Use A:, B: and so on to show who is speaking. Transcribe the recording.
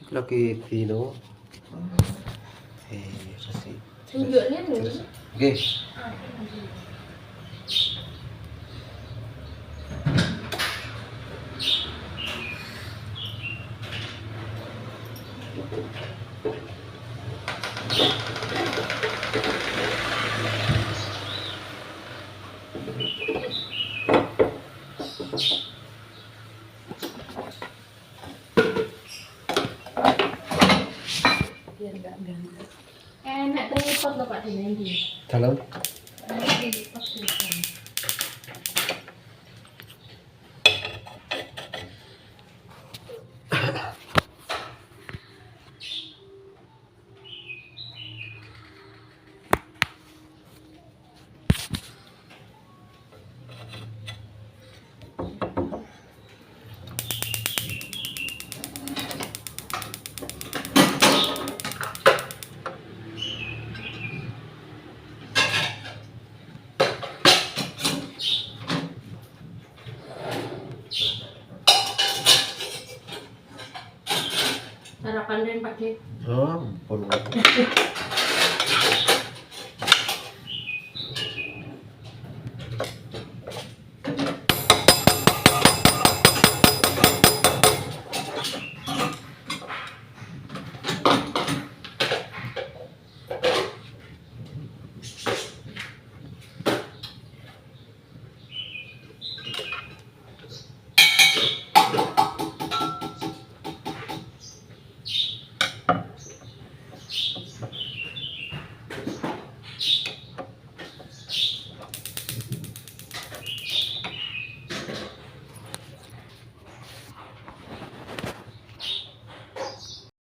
A: Lagi Tino. Kasih.
B: Tunjuknya dulu.
A: Oke.
B: Biar nggak ganggu. Enak tripod loh Pak Dendi.
A: Dalam.
B: Tripod tripod. Sarapan dan Pak De.
A: Oh, ampun.